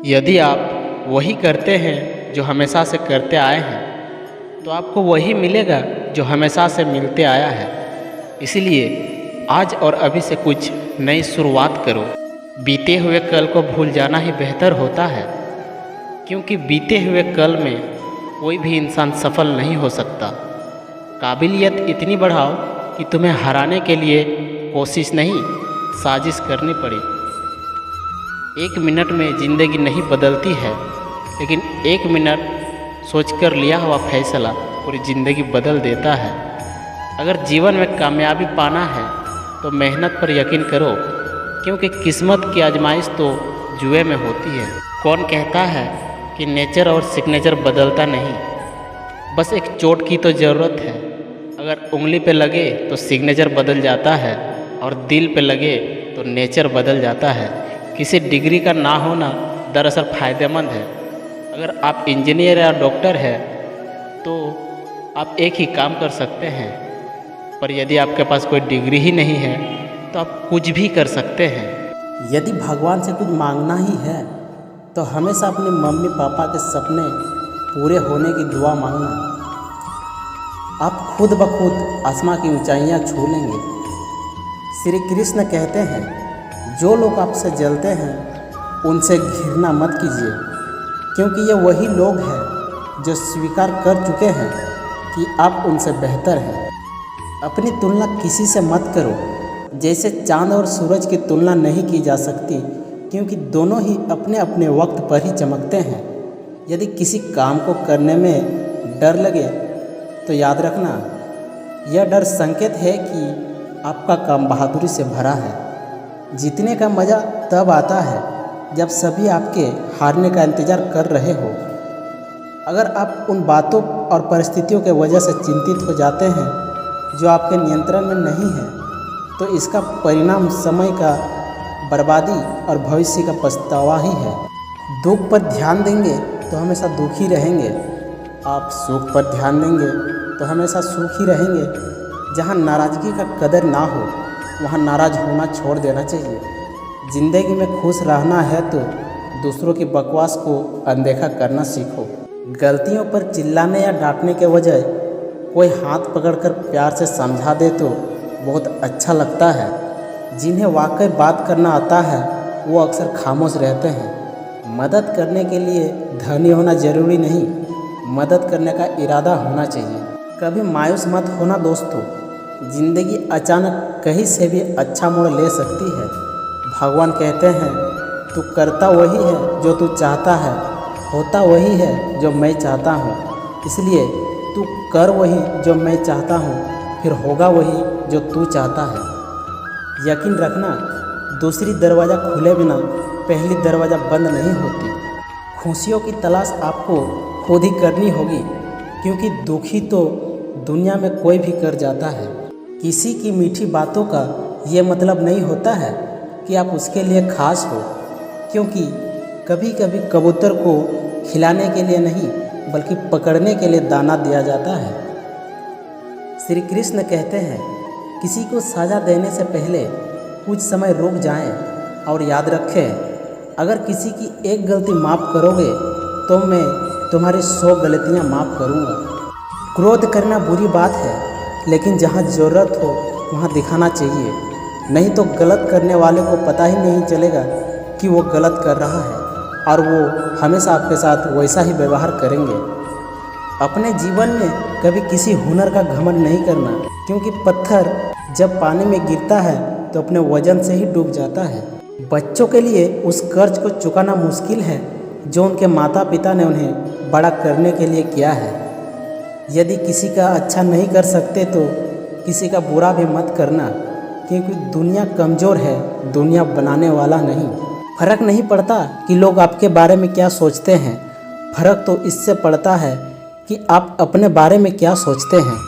यदि आप वही करते हैं जो हमेशा से करते आए हैं तो आपको वही मिलेगा जो हमेशा से मिलते आया है। इसलिए आज और अभी से कुछ नई शुरुआत करो। बीते हुए कल को भूल जाना ही बेहतर होता है, क्योंकि बीते हुए कल में कोई भी इंसान सफल नहीं हो सकता। काबिलियत इतनी बढ़ाओ कि तुम्हें हराने के लिए कोशिश नहीं, साजिश करनी पड़े। 1 मिनट में ज़िंदगी नहीं बदलती है, लेकिन 1 मिनट सोचकर लिया हुआ फैसला पूरी ज़िंदगी बदल देता है। अगर जीवन में कामयाबी पाना है तो मेहनत पर यकीन करो, क्योंकि किस्मत की आजमाइश तो जुए में होती है। कौन कहता है कि नेचर और सिग्नेचर बदलता नहीं? बस एक चोट की तो ज़रूरत है। अगर उंगली पे लगे तो सिग्नेचर बदल जाता है, और दिल पे लगे तो नेचर बदल जाता है। किसी डिग्री का ना होना दरअसल फ़ायदेमंद है। अगर आप इंजीनियर या डॉक्टर हैं तो आप एक ही काम कर सकते हैं, पर यदि आपके पास कोई डिग्री ही नहीं है तो आप कुछ भी कर सकते हैं। यदि भगवान से कुछ मांगना ही है तो हमेशा अपने मम्मी पापा के सपने पूरे होने की दुआ मांगना। आप खुद ब खुद आसमां की ऊंचाइयां छू लेंगे। श्री कृष्ण कहते हैं, जो लोग आपसे जलते हैं उनसे घृणा मत कीजिए, क्योंकि ये वही लोग हैं जो स्वीकार कर चुके हैं कि आप उनसे बेहतर हैं। अपनी तुलना किसी से मत करो। जैसे चाँद और सूरज की तुलना नहीं की जा सकती, क्योंकि दोनों ही अपने अपने वक्त पर ही चमकते हैं। यदि किसी काम को करने में डर लगे तो याद रखना, यह डर संकेत है कि आपका काम बहादुरी से भरा है। जीतने का मज़ा तब आता है जब सभी आपके हारने का इंतज़ार कर रहे हो। अगर आप उन बातों और परिस्थितियों के वजह से चिंतित हो जाते हैं जो आपके नियंत्रण में नहीं है, तो इसका परिणाम समय का बर्बादी और भविष्य का पछतावा ही है। दुख पर ध्यान देंगे तो हमेशा दुखी रहेंगे। आप सुख पर ध्यान देंगे तो हमेशा सुखी रहेंगे। जहाँ नाराज़गी का कदर ना हो वहाँ नाराज़ होना छोड़ देना चाहिए। ज़िंदगी में खुश रहना है तो दूसरों की बकवास को अनदेखा करना सीखो। गलतियों पर चिल्लाने या डांटने के बजाय कोई हाथ पकड़कर प्यार से समझा दे तो बहुत अच्छा लगता है। जिन्हें वाकई बात करना आता है वो अक्सर खामोश रहते हैं। मदद करने के लिए धनी होना ज़रूरी नहीं, मदद करने का इरादा होना चाहिए। कभी मायूस मत होना दोस्तों, ज़िंदगी अचानक कहीं से भी अच्छा मोड़ ले सकती है। भगवान कहते हैं, तू करता वही है जो तू चाहता है, होता वही है जो मैं चाहता हूँ। इसलिए तू कर वही जो मैं चाहता हूँ, फिर होगा वही जो तू चाहता है। यकीन रखना, दूसरी दरवाज़ा खुले बिना पहली दरवाज़ा बंद नहीं होती। खुशियों की तलाश आपको खुद ही करनी होगी, क्योंकि दुखी तो दुनिया में कोई भी कर जाता है। किसी की मीठी बातों का ये मतलब नहीं होता है कि आप उसके लिए खास हो, क्योंकि कभी कभी कबूतर को खिलाने के लिए नहीं बल्कि पकड़ने के लिए दाना दिया जाता है। श्री कृष्ण कहते हैं, किसी को सजा देने से पहले कुछ समय रुक जाएं और याद रखें, अगर किसी की एक गलती माफ़ करोगे तो मैं तुम्हारी 100 गलतियाँ माफ़ करूँगा। क्रोध करना बुरी बात है, लेकिन जहाँ ज़रूरत हो वहाँ दिखाना चाहिए, नहीं तो गलत करने वाले को पता ही नहीं चलेगा कि वो गलत कर रहा है, और वो हमेशा आपके साथ वैसा ही व्यवहार करेंगे। अपने जीवन में कभी किसी हुनर का घमंड नहीं करना, क्योंकि पत्थर जब पानी में गिरता है तो अपने वजन से ही डूब जाता है। बच्चों के लिए उस कर्ज को चुकाना मुश्किल है जो उनके माता पिता ने उन्हें बड़ा करने के लिए किया है। यदि किसी का अच्छा नहीं कर सकते तो किसी का बुरा भी मत करना, क्योंकि दुनिया कमज़ोर है, दुनिया बनाने वाला नहीं। फ़र्क नहीं पड़ता कि लोग आपके बारे में क्या सोचते हैं, फ़र्क तो इससे पड़ता है कि आप अपने बारे में क्या सोचते हैं।